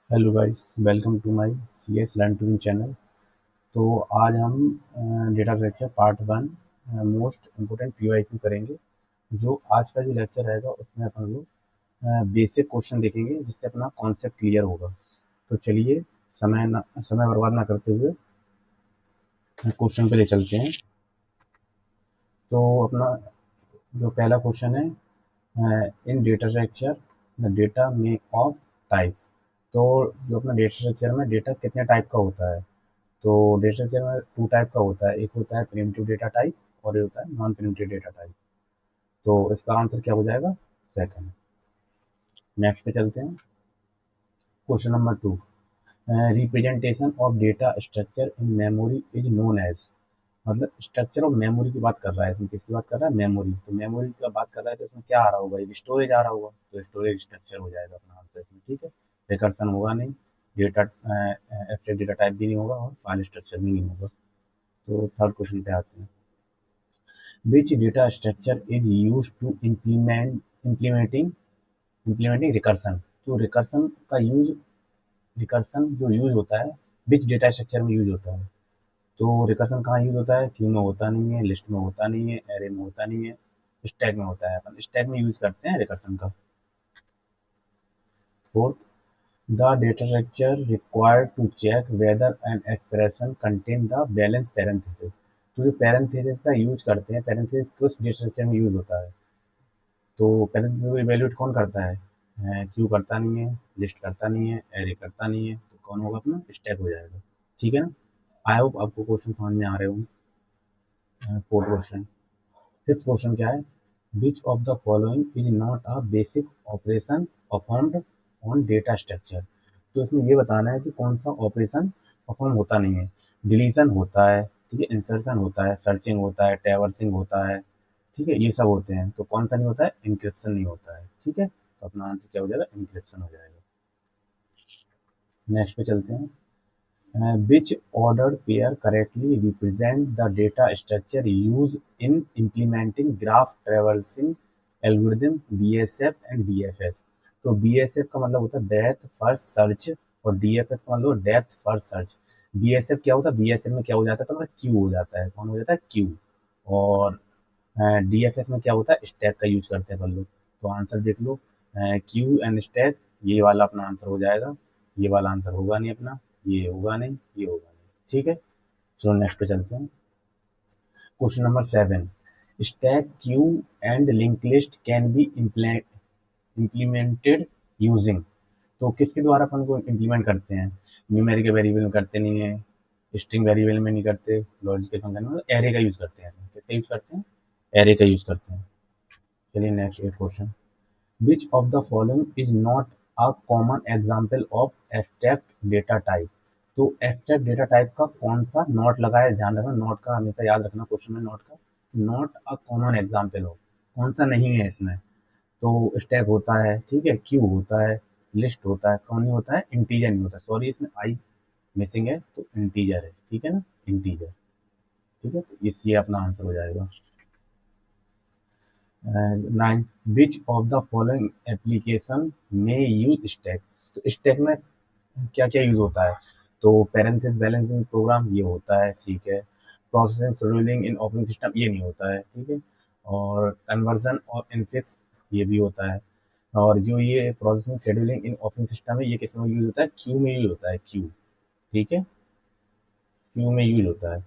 Hello guys, welcome to my CS learn to win channel. तो आज हम data structure part one most important PYQ करेंगे। जो आज का जो लेक्चर रहेगा उसमें अपन लोग बेसिक क्वेश्चन देखेंगे जिससे अपना कॉन्सेप्ट क्लियर होगा। तो चलिए समय बर्बाद ना करते हुए क्वेश्चन पे ले चलते हैं। तो अपना जो पहला क्वेश्चन है, इन डेटा स्ट्रक्चर द डेटा में ऑफ टाइप्स। तो जो अपना डेटा स्ट्रक्चर में डेटा कितने टाइप का होता है। तो डेटा स्ट्रक्चर में टू टाइप का होता है, एक होता है प्रिमिटिव डेटा टाइप और एक होता है नॉन प्रिमिटिव डेटा टाइप। तो इसका आंसर क्या हो जाएगा? सेकंड। नेक्स्ट पे चलते हैं। Question number two, representation of data structure in memory is known as. मतलब स्ट्रक्चर ऑफ मेमोरी की बात कर रहा है, इसमें किसकी बात कर रहा है? मेमोरी। तो मेमोरी की बात कर रहा है तो इसमें क्या आ रहा होगा? एक स्टोरेज आ रहा होगा, तो स्टोरेज स्ट्रक्चर हो जाएगा अपना आंसर इसमें। ठीक है, रिकर्सन होगा नहीं, डेटा एब्स्ट्रैक्ट डेटा टाइप भी नहीं होगा और फाइल स्ट्रक्चर भी नहीं होगा। तो थर्ड क्वेश्चन पे आते हैं। Which data structure is used to implementing recursion? तो रिकर्सन का यूज, रिकर्सन जो यूज होता है विच डेटा स्ट्रक्चर में यूज होता है। तो रिकर्सन कहाँ यूज होता है? क्यू में होता नहीं है, लिस्ट में होता नहीं है, एरे में होता नहीं है, स्टैक में होता है। अपन स्टैक में यूज करते हैं रिकर्सन का। Fourth, the data structure required to check whether an expression contain the balance parenthesis. तो जो पैरेंथेसिस का यूज करते हैं, पैरेंथेसिस किस डेटा स्ट्रक्चर में यूज होता है? तो पैरेंथेसिस को इवैल्यूएट कौन करता है? क्यू करता नहीं है, लिस्ट करता नहीं है, एरे करता नहीं है, तो कौन होगा? अपना स्टैक हो जाएगा। ठीक है ना? आई होप आपको क्वेश्चन समझ में आ रहे होंगे। Fourth question. फिफ्थ क्वेश्चन क्या है? विच of the following is not a basic operation performed on data structure. तो इसमें ये बताना है कि कौन सा ऑपरेशन परफॉर्म होता नहीं है। डिलीशन होता है, ठीक है, इंसर्शन होता है, सर्चिंग होता है, ट्रैवर्सिंग होता है, ठीक है, ये सब होते हैं। तो कौन सा नहीं होता है? इंक्रिप्शन नहीं होता है। ठीक है, तो अपना आंसर क्या हो जाएगा? इंक्रिप्शन हो जाएगा। नेक्स्ट पे चलते हैं। Which order pair correctly represent the data structure use in implementing graph traversing algorithm BSF and DFS. तो बीएसएफ का मतलब होता है ब्रेथ फर्स्ट सर्च और डीएफएस का मतलब डेप्थ फर्स्ट सर्च। बीएसएफ क्या होता है? बीएसएफ में क्या हो जाता है? तो क्यू हो जाता है। कौन हो जाता है? क्यू। और डीएफएस में क्या होता है? स्टैक का यूज करते हैं अपन लोग। तो आंसर देख लो, क्यू एंड स्टैक, ये वाला अपना आंसर हो जाएगा। ये वाला आंसर होगा नहीं अपना, ये होगा नहीं, ये होगा नहीं। ठीक है, चलो नेक्स्ट पे चलते हैं। Question number seven, stack queue and link list can be implemented using. तो किसके द्वारा अपन को इम्प्लीमेंट करते हैं? न्यूमेरिकल वेरिएबल में करते नहीं है, स्ट्रिंग वेरिएबल में नहीं करते, लॉजिकल फंक्शन में एरे का यूज करते हैं। किसका यूज करते हैं? एरे का यूज करते हैं। चलिए next eight question. Which of the following is not a common example of abstract data type. तो एब्स्ट्रैक्ट डेटा टाइप का कौन सा नॉट लगा है? ध्यान रखना, नॉट का हमेशा याद रखना क्वेश्चन में, नॉट का नॉट अ कॉमन एग्जाम्पल हो, कौन सा नहीं है इसमें। तो स्टैक होता है, ठीक है, क्यू होता है, लिस्ट होता है, कौन नहीं होता है? इंटीजर नहीं होता। सॉरी, इसमें आई मिसिंग है, तो इंटीजर है। ठीक है ना, इंटीजर। ठीक है, तो ये अपना आंसर हो जाएगा। Nine, which of the following application में यूज स्टैक। तो स्टैक में क्या क्या यूज होता है? तो पैरेंथेसिस बैलेंसिंग प्रोग्राम ये होता है, ठीक है। प्रोसेसिंग शेड्यूलिंग इन ऑपरेटिंग सिस्टम ये नहीं होता है, ठीक है। और कन्वर्जन और इनफिक्स ये भी होता है। और जो ये प्रोसेसिंग शेड्यूलिंग इन ऑपरेटिंग सिस्टम है, ये किस में यूज होता है? क्यू में यूज होता है, क्यू। ठीक है, क्यू में यूज होता है।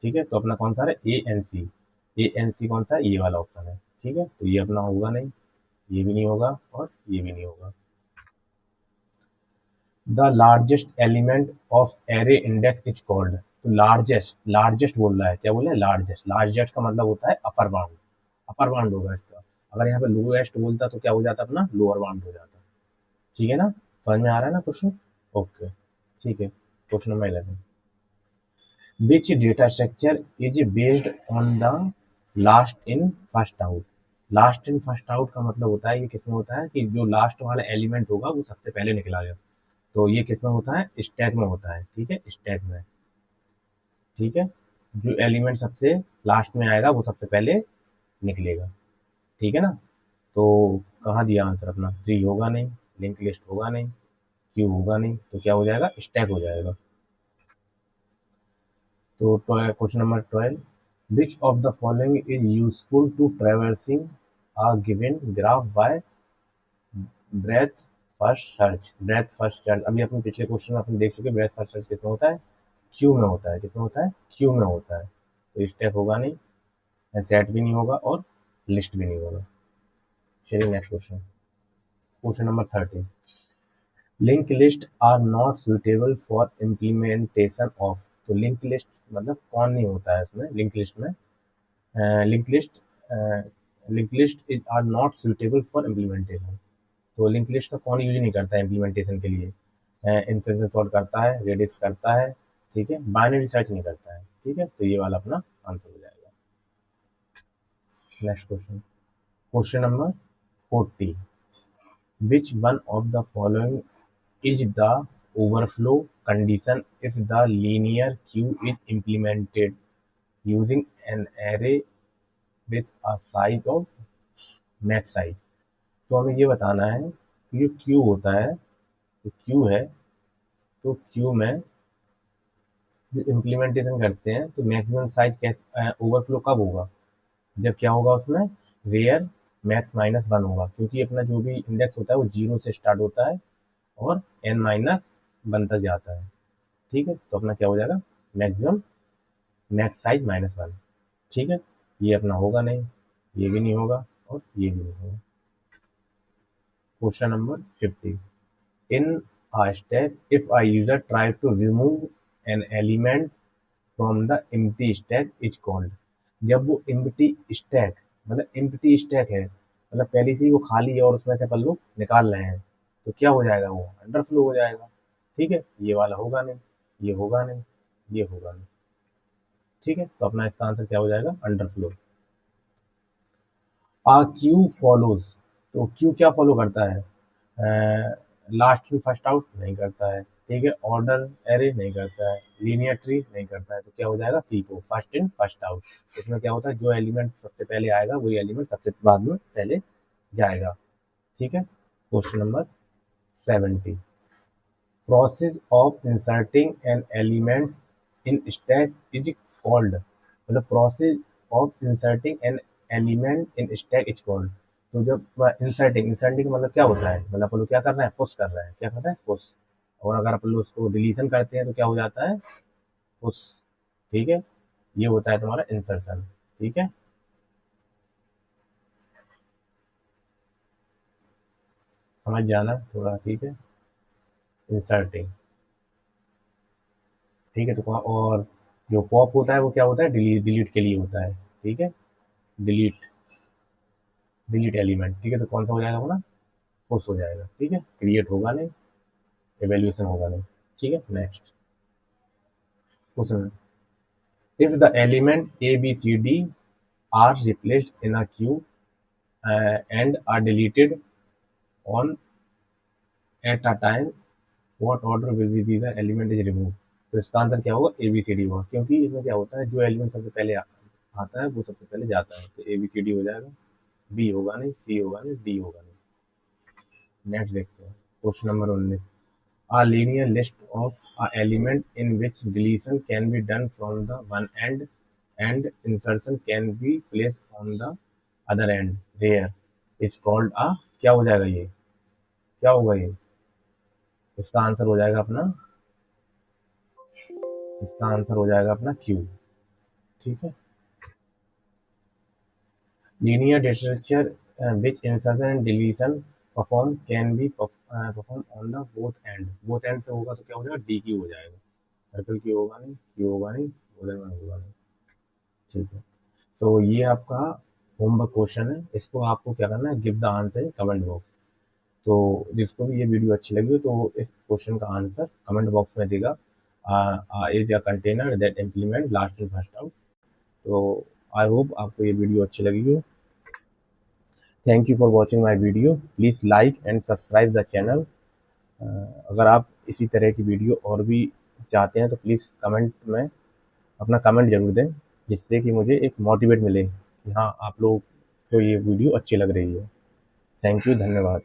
ठीक है, तो अपना कौन सा है? A N C. A N C कौन सा है? ये वाला ऑप्शन है। ठीक है, तो ये अपना होगा नहीं, ये भी नहीं होगा और ये भी नहीं होगा। The largest element of array index is called. तो लार्जेस्ट, लार्जेस्ट बोल रहा है, क्या बोल रहा है? लार्जेस्ट। लार्जेस्ट का मतलब होता है अपर बाउंड, अपर बाउंड होगा इसका। अगर यहाँ पे लोएस्ट बोलता तो क्या हो जाता? अपना लोअर बाउंड हो जाता। ठीक है ना, समझ में आ रहा है ना क्वेश्चन? ओके, ठीक है। Question number 11, which data structure is based on the last in first out. Last in first out का मतलब होता है, ये किसमें होता है कि जो लास्ट वाला एलिमेंट होगा वो सबसे पहले निकला गया। तो ये किसमें होता है? स्टैक में होता है। ठीक है, स्टैक में। ठीक है, जो एलिमेंट सबसे लास्ट में आएगा वो सबसे पहले निकलेगा। ठीक है ना, तो कहाँ दिया आंसर अपना? थ्री होगा नहीं, लिंक लिस्ट होगा नहीं, क्यू होगा नहीं, तो क्या हो जाएगा, स्टैक हो जाएगा। तो question number 12, which of the following is useful to traversing a given graph by breadth first search. Breadth first search अभी अपने पिछले क्वेश्चन में अपन देख चुके, ब्रेथ फर्स्ट सर्च किसमें होता है, क्यू में होता है। किसमें होता है, क्यू में होता है। तो स्टैक होगा नहीं, सेट भी नहीं होगा और लिस्ट भी नहीं होगा। चलिए next question, question number 13, link list are not suitable for implementation of. तो लिंक लिस्ट मतलब कौन नहीं होता है इसमें, लिंक लिस्ट में link list link list is are not suitable for implementation. तो लिंक लिस्ट का कौन यूज नहीं करता है इम्प्लीमेंटेशन के लिए, इंस्ट्रक्शन सॉर्ट करता है, रेडिक्स करता है, ठीक है, बाइनरी सर्च नहीं करता है, ठीक है। तो ये वाला अपना आंसर हो जाएगा। Next question, question number 40, which one of the following is the overflow condition if the linear Q is implemented using an array with a size of max size. तो हमें ये बताना है कि जो क्यू होता है, तो क्यू है, तो क्यू में जो इम्प्लीमेंटेशन करते हैं तो मैक्सिमम साइज कैसे ओवरफ्लो कब होगा, जब क्या होगा उसमें रेयर मैक्स माइनस वन होगा, क्योंकि अपना जो भी इंडेक्स होता है वो जीरो से स्टार्ट होता है और एन माइनस वन तक जाता है, ठीक है। तो अपना क्या हो जाएगा, maximum max size minus one, ठीक है। ये अपना होगा नहीं, ये भी नहीं होगा और ये भी नहीं होगा। Question number 50, in a stack if a user try to remove an element from the empty stack is called। जब वो empty stack मतलब empty stack है, मतलब पहले से ही वो खाली है और उसमें से अपन लोग निकाल रहे हैं, तो क्या हो जाएगा, वो अंडरफ्लो हो जाएगा, ठीक है। ये वाला होगा नहीं, ये होगा नहीं, ये होगा नहीं, ठीक है। तो अपना इसका आंसर क्या हो जाएगा, अंडरफ्लो। आ क्यू फॉलोज, तो क्यू क्या फॉलो करता है, लास्ट इन फर्स्ट आउट नहीं करता है, ठीक है, ऑर्डर एरे नहीं करता है, लीनियर ट्री नहीं करता है। तो क्या हो जाएगा, FIFO, first in first out. इसमें क्या होता है, जो एलिमेंट सबसे पहले आएगा वही एलिमेंट सबसे बाद में पहले जाएगा, ठीक है। Question number 70, process of inserting an element in stack is called. मतलब process of inserting an element in stack is called. तो जब इंसर्टिंग इंसर्टिंग मतलब क्या होता है, मतलब अपन लोग क्या कर रहे हैं, पुश कर रहे हैं, क्या कर रहे हैं, पुश। और अगर अपन लोग उसको डिलीशन करते हैं तो क्या हो जाता है, पुश, ठीक है। ये होता है तुम्हारा इंसर्शन, ठीक है। समझ जाना थोड़ा, ठीक है, इंसर्टिंग, ठीक है। तो और जो पॉप होता है वो क्या होता है, डिलीट, डिलीट के लिए होता है, ठीक है, डिलीट, डिलीट एलिमेंट, ठीक है। तो कौन सा हो जाएगा वो ना, पुश हो जाएगा, ठीक है। क्रिएट होगा नहीं, एवेल्यूशन होगा नहीं, ठीक है। Next question, if the element A B C D are replaced in a queue and are deleted on at a time, what order will be the element is remove. तो इसका answer क्या होगा, ए B C D होगा, क्योंकि इसमें क्या होता है, जो एलिमेंट सबसे पहले आता है वो सबसे पहले जाता है। तो ए बी सी डी हो जाएगा, बी होगा नहीं, सी होगा नहीं, डी होगा नहीं। नेक्स्ट देखते हैं, question number 19, a linear list of a element in which deletion can be done from the one end and insertion can be placed on the other end there is called a, क्या हो जाएगा ये, क्या होगा ये, इसका answer हो जाएगा अपना, इसका आंसर हो जाएगा अपना क्यू, ठीक है। Linear डिस्ट्रक्चर which insertion and deletion perform can be perform on the both end से होगा तो क्या हो जाएगा, डी क्यू हो जाएगा, सर्कल क्यू होगा नहीं, क्यू होगा नहीं, उधर में होगा नहीं, ठीक है। तो ये आपका होमवर्क क्वेश्चन है, इसको आपको क्या करना है, give the answer in comment box. तो जिसको भी ये वीडियो अच्छी लगी हो तो इस क्वेश्चन का आंसर कमेंट बॉक्स में देगा, is a container that implement last in first out. तो आई होप आपको ये वीडियो अच्छी लगी हो। Thank you for watching my video, please like and subscribe the channel. अगर आप इसी तरह की वीडियो और भी चाहते हैं तो प्लीज़ कमेंट में अपना कमेंट ज़रूर दें, जिससे कि मुझे एक मोटिवेट मिले कि हाँ आप लोग को ये वीडियो अच्छी लग रही है। थैंक यू, धन्यवाद।